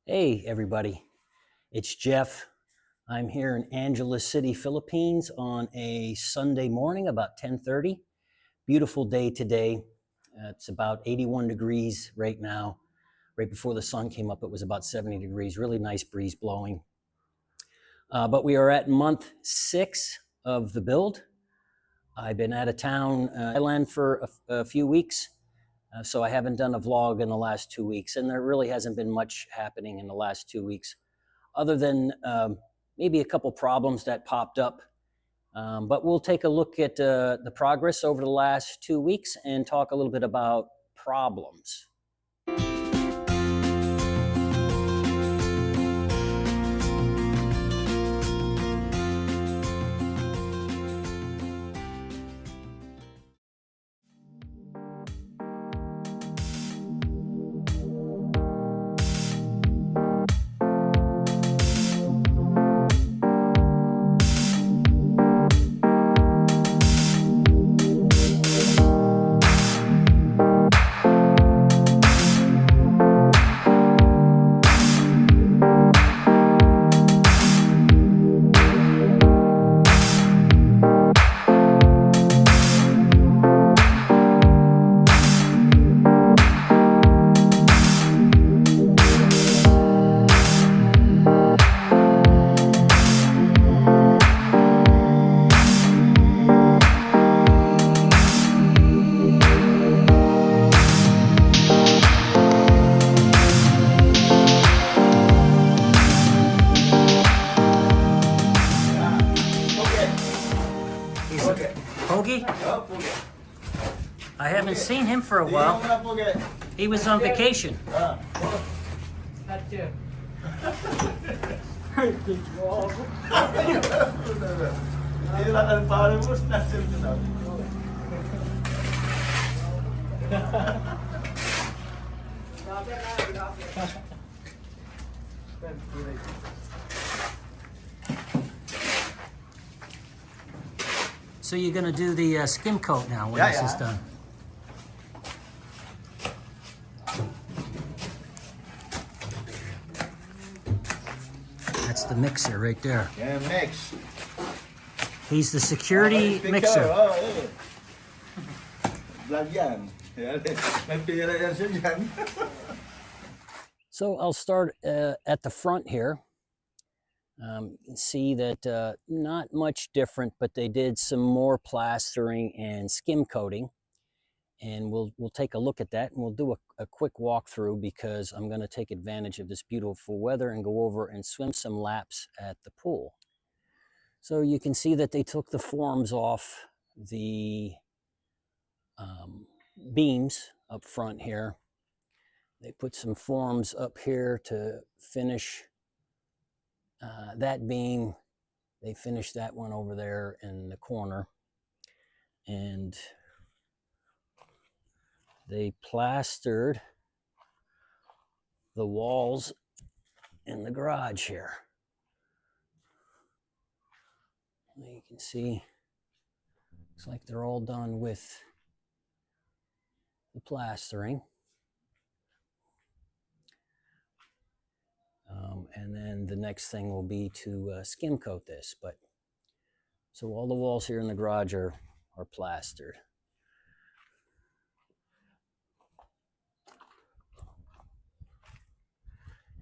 Hey everybody, it's Jeff. I'm here in Angeles City, Philippines on a Sunday morning about 10:30. Beautiful day today. It's about 81 degrees right now. Right before the sun came up, it was about 70 degrees. Really nice breeze blowing. But we are at month 6 of the build. I've been out of town, Thailand for a few weeks. So I haven't done a vlog in the last 2 weeks, and there really hasn't been much happening in the last 2 weeks other than maybe a couple problems that popped up. But we'll take a look at the progress over the last 2 weeks and talk a little bit about problems. Hoagie? I haven't seen him for a while. He was on vacation. So you're gonna do the skim coat now when this is done. That's the mixer right there. Yeah, mix. He's the security mixer. So I'll start at the front here. You can see that not much different, but they did some more plastering and skim coating. And we'll take a look at that, and we'll do a quick walkthrough because I'm going to take advantage of this beautiful weather and go over and swim some laps at the pool. So you can see that they took the forms off the beams up front here. They put some forms up here to finish that beam. They finished that one over there in the corner, and they plastered the walls in the garage here. You can see, looks like they're all done with the plastering. And then the next thing will be to skim coat this. But so all the walls here in the garage are plastered.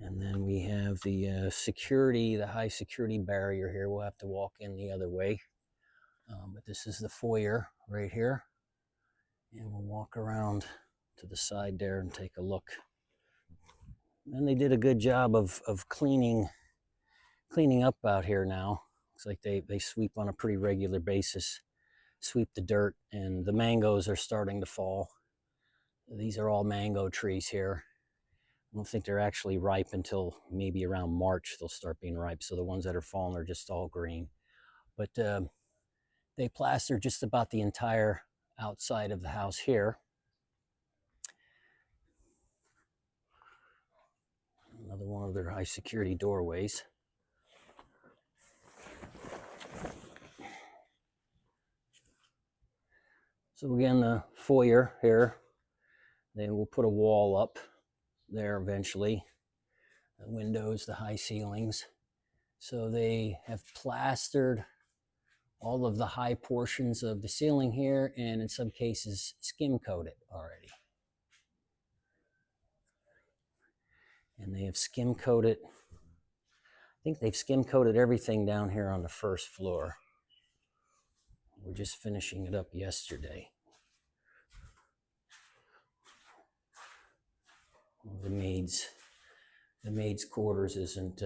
And then we have the security, the high security barrier here. We'll have to walk in the other way. But this is the foyer right here. And we'll walk around to the side there and take a look. And they did a good job of cleaning up out here now. Looks like they sweep on a pretty regular basis, sweep the dirt, and the mangoes are starting to fall. These are all mango trees here. I don't think they're actually ripe until maybe around March they'll start being ripe. So the ones that are fallen are just all green. But they plastered just about the entire outside of the house here. Another one of their high security doorways. So again, the foyer here, they will put a wall up there eventually. the windows, the high ceilings. So they have plastered all of the high portions of the ceiling here, and in some cases skim coated already. And they have skim coated, I think they've skim coated everything down here on the first floor. We're just finishing it up yesterday. The maid's quarters isn't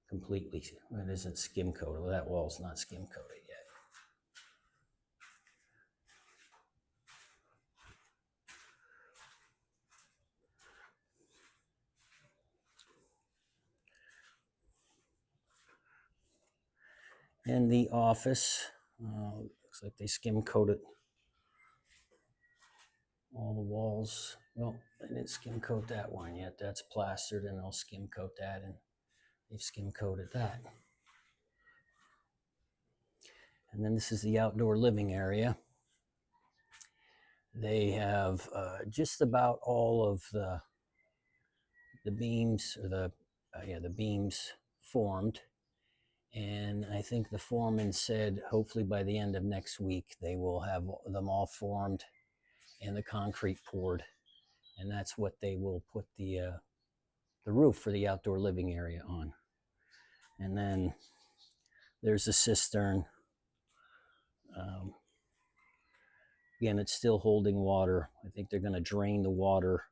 completely, it isn't skim coated. Well, that wall's not skim coated yet. And the office, looks like they skim coated all the walls. Well, they didn't skim coat that one yet. That's plastered, and they'll skim coat that, and they've skim coated that. And then this is the outdoor living area. They have just about all of the beams, or the beams formed. And I think the foreman said hopefully by the end of next week they will have them all formed and the concrete poured, and that's what they will put the roof for the outdoor living area on. And then there's a cistern. Again, it's still holding water. I think they're going to drain the water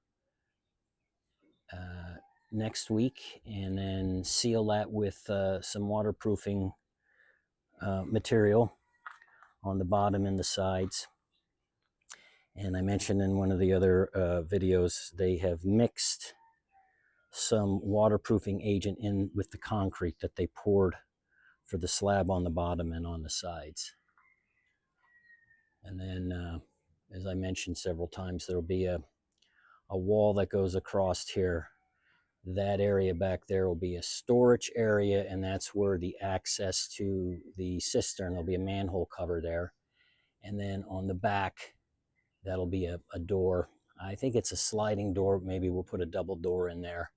next week, and then seal that with some waterproofing material on the bottom and the sides. And I mentioned in one of the other videos, they have mixed some waterproofing agent in with the concrete that they poured for the slab on the bottom and on the sides. And then, as I mentioned several times, there'll be a wall that goes across here. That area back there will be a storage area, and that's where the access to the cistern, there'll be a manhole cover there. And then on the back, that'll be a door. I think it's a sliding door. Maybe we'll put a double door in there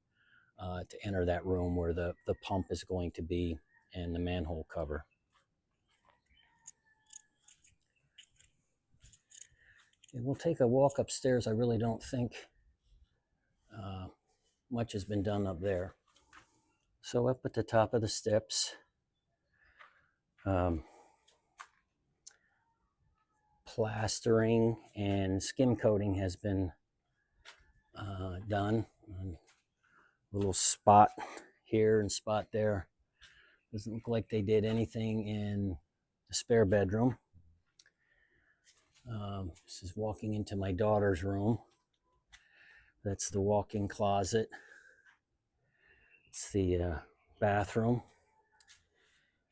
to enter that room where the pump is going to be, and the manhole cover. And we'll take a walk upstairs. I really don't think much has been done up there. So up at the top of the steps, plastering and skim coating has been done. A little spot here and spot there. Doesn't look like they did anything in the spare bedroom. This is walking into my daughter's room. That's the walk-in closet. It's the bathroom.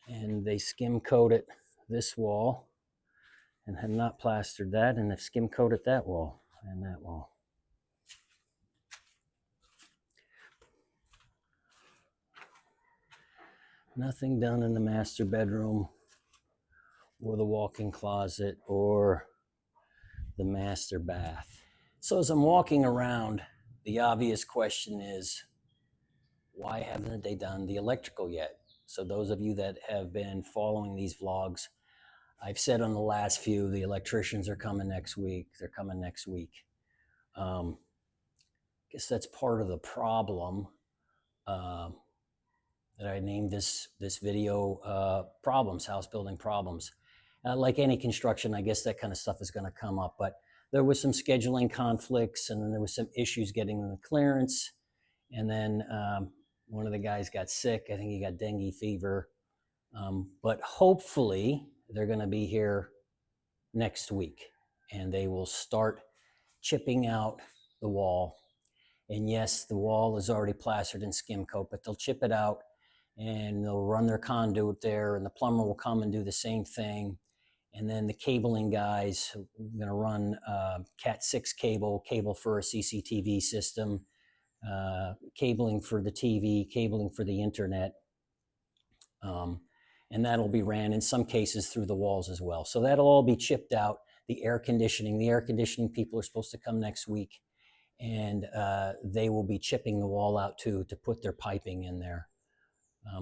And they skim coated this wall and have not plastered that, and they've skim coated that wall and that wall. Nothing done in the master bedroom or the walk-in closet or the master bath. So as I'm walking around, the obvious question is, why haven't they done the electrical yet? So those of you that have been following these vlogs, I've said on the last few, the electricians are coming next week. They're coming next week. I guess that's part of the problem that I named this video problems, house building problems. Like any construction, I guess that kind of stuff is going to come up, but there was some scheduling conflicts, and then there was some issues getting the clearance. And then one of the guys got sick. I think he got dengue fever. But hopefully they're going to be here next week, and they will start chipping out the wall. And yes, the wall is already plastered in skim coat, but they'll chip it out and they'll run their conduit there, and the plumber will come and do the same thing. And then the cabling guys are going to run Cat 6 cable for a CCTV system, cabling for the TV, cabling for the internet. And that'll be ran in some cases through the walls as well. So that'll all be chipped out. The air conditioning people are supposed to come next week, and they will be chipping the wall out too to put their piping in there.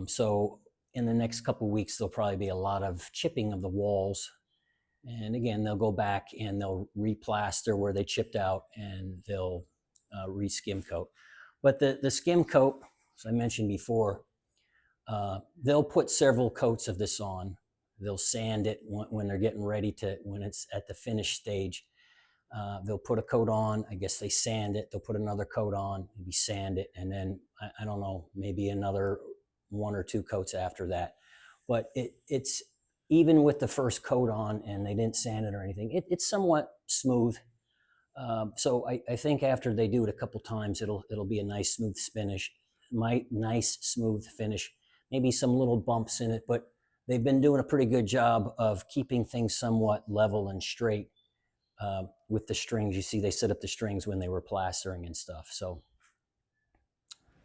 So in the next couple of weeks, there'll probably be a lot of chipping of the walls. And again, they'll go back and they'll replaster where they chipped out, and they'll re-skim coat. But the skim coat, as I mentioned before, they'll put several coats of this on. They'll sand it when they're getting ready to, when it's at the finished stage. They'll put a coat on. I guess they sand it. They'll put another coat on, maybe sand it, and then I don't know, maybe another 1 or 2 coats after that. But it's even with the first coat on, and they didn't sand it or anything, it's somewhat smooth. So I think after they do it a couple times, it'll be a nice smooth finish, nice smooth finish. Maybe some little bumps in it, but they've been doing a pretty good job of keeping things somewhat level and straight with the strings. You see, they set up the strings when they were plastering and stuff. So,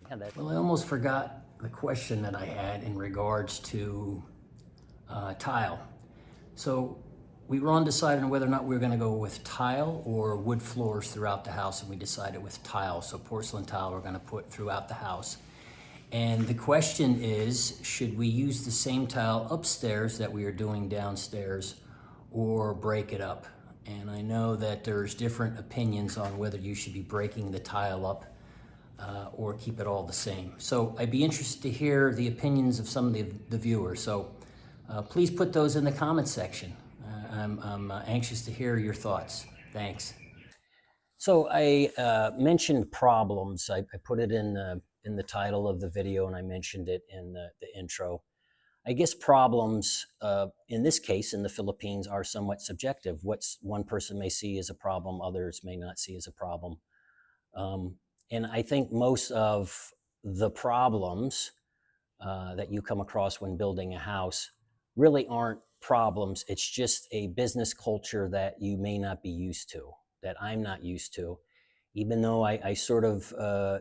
yeah, well, I almost forgot the question that I had in regards to tile. So we were undecided on whether or not we were going to go with tile or wood floors throughout the house, and we decided with tile. So porcelain tile we're going to put throughout the house. And the question is, should we use the same tile upstairs that we are doing downstairs, or break it up? And I know that there's different opinions on whether you should be breaking the tile up or keep it all the same. So I'd be interested to hear the opinions of some of the viewers. So please put those in the comment section. I'm anxious to hear your thoughts. Thanks. So I mentioned problems. I put it in the title of the video, and I mentioned it in the intro. I guess problems, in this case, in the Philippines, are somewhat subjective. What one person may see as a problem, others may not see as a problem. And I think most of the problems that you come across when building a house really aren't problems. It's just a business culture that you may not be used to, that I'm not used to. Even though I sort of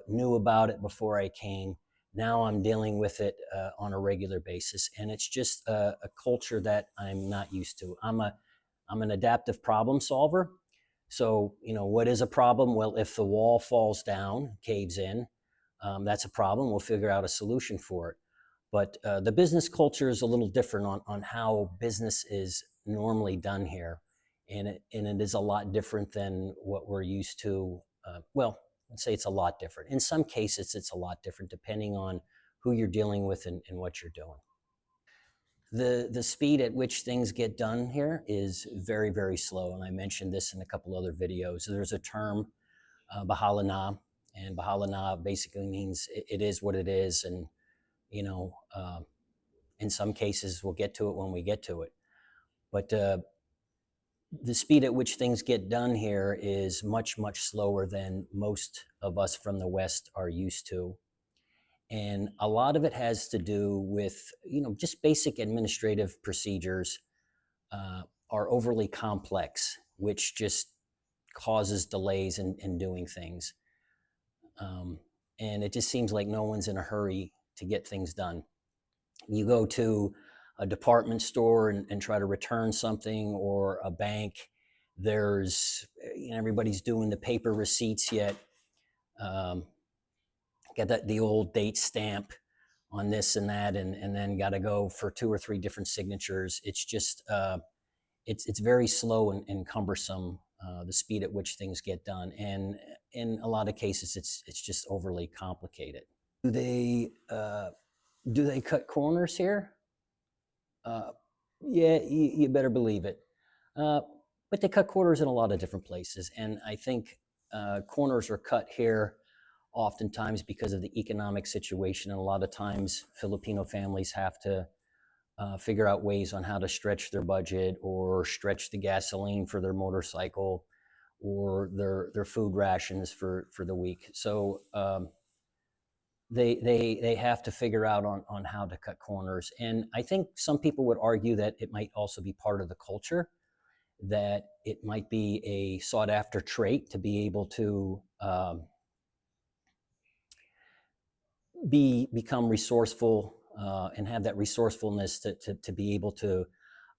knew about it before I came, now I'm dealing with it on a regular basis. And it's just a culture that I'm not used to. I'm an adaptive problem solver. So, what is a problem? Well, if the wall falls down, caves in, that's a problem. We'll figure out a solution for it. But the business culture is a little different on how business is normally done here. And it is a lot different than what we're used to. Well, let's say it's a lot different. In some cases, it's a lot different depending on who you're dealing with and what you're doing. The speed at which things get done here is very, very slow. And I mentioned this in a couple other videos. There's a term, bahala na, and bahala na basically means it is what it is. And, in some cases, we'll get to it when we get to it. But the speed at which things get done here is much, much slower than most of us from the West are used to. And a lot of it has to do with, just basic administrative procedures are overly complex, which just causes delays in doing things. And it just seems like no one's in a hurry to get things done. You go to a department store and try to return something, or a bank, there's, everybody's doing the paper receipts yet. Got the old date stamp on this and that, and then got to go for 2 or 3 different signatures. It's just, it's very slow and cumbersome, the speed at which things get done. And in a lot of cases, it's just overly complicated. Do they cut corners here? Yeah, you better believe it. But they cut corners in a lot of different places. And I think corners are cut here oftentimes because of the economic situation. And a lot of times Filipino families have to figure out ways on how to stretch their budget, or stretch the gasoline for their motorcycle, or their food rations for the week. So they have to figure out on how to cut corners. And I think some people would argue that it might also be part of the culture, that it might be a sought after trait to be able to become resourceful and have that resourcefulness to be able to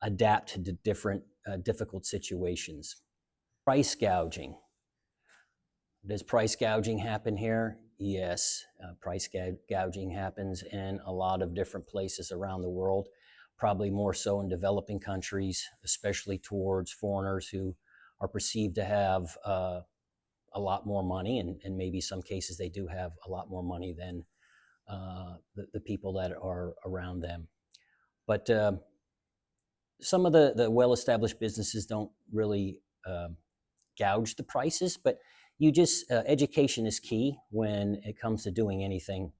adapt to different difficult situations. Price gouging. Does price gouging happen here? Yes, price gouging happens in a lot of different places around the world, probably more so in developing countries, especially towards foreigners who are perceived to have a lot more money, and maybe some cases they do have a lot more money than the people that are around them. But some of the well-established businesses don't really gouge the prices, but you just education is key when it comes to doing anything,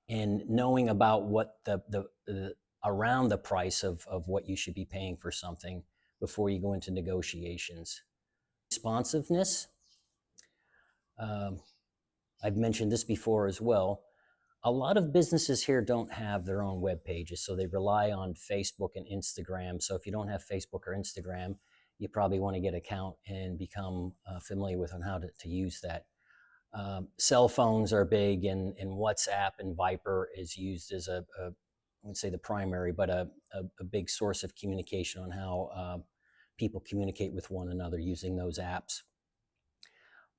and knowing about what the around the price of what you should be paying for something before you go into negotiations. Responsiveness, I've mentioned this before as well. A lot of businesses here don't have their own web pages, so they rely on Facebook and Instagram. So if you don't have Facebook or Instagram, you probably want to get an account and become familiar with on how to use that. Cell phones are big, and WhatsApp and Viper is used as I wouldn't say the primary, but a big source of communication on how people communicate with one another using those apps.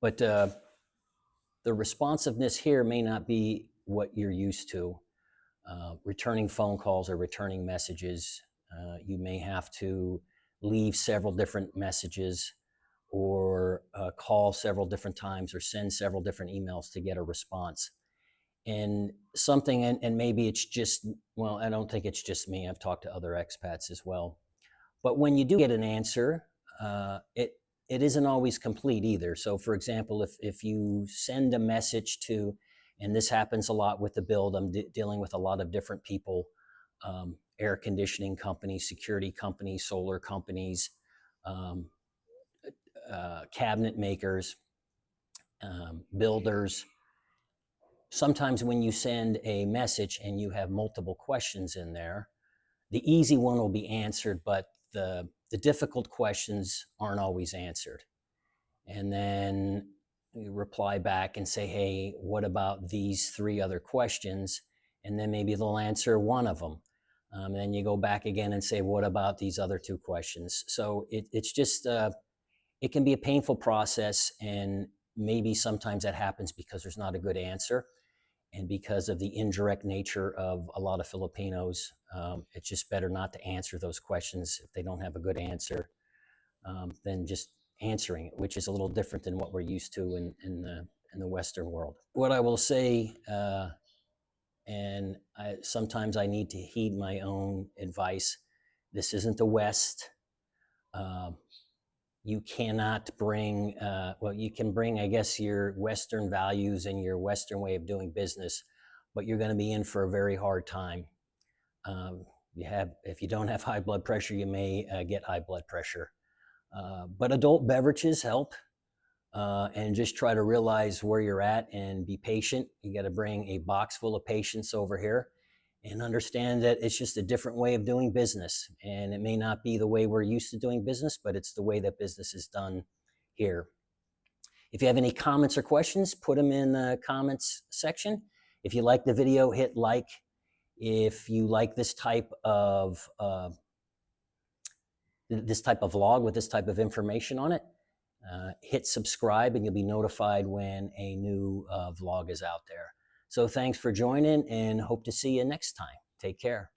But the responsiveness here may not be what you're used to. Returning phone calls or returning messages, you may have to leave several different messages, or call several different times, or send several different emails to get a response. And something, and maybe it's just, well, I don't think it's just me. I've talked to other expats as well. But when you do get an answer, it isn't always complete either. So for example, if you send a message to, and this happens a lot with the build, I'm dealing with a lot of different people, air conditioning companies, security companies, solar companies, cabinet makers, builders. Sometimes when you send a message and you have multiple questions in there, the easy one will be answered, but the difficult questions aren't always answered. And then you reply back and say, hey, what about these 3 other questions? And then maybe they'll answer one of them. And then you go back again and say, what about these other 2 questions? So it's just, it can be a painful process, and maybe sometimes that happens because there's not a good answer. And because of the indirect nature of a lot of Filipinos, it's just better not to answer those questions if they don't have a good answer, than just answering it, which is a little different than what we're used to in the Western world. What I will say, and sometimes I need to heed my own advice. This isn't the West. You cannot bring, well, you can bring, I guess, your Western values and your Western way of doing business, but you're going to be in for a very hard time. If you don't have high blood pressure, you may get high blood pressure. But adult beverages help, and just try to realize where you're at and be patient. You got to bring a box full of patience over here and understand that it's just a different way of doing business. And it may not be the way we're used to doing business, but it's the way that business is done here. If you have any comments or questions, put them in the comments section. If you like the video, hit like. If you like this type of vlog with this type of information on it, hit subscribe and you'll be notified when a new vlog is out there. So thanks for joining, and hope to see you next time. Take care.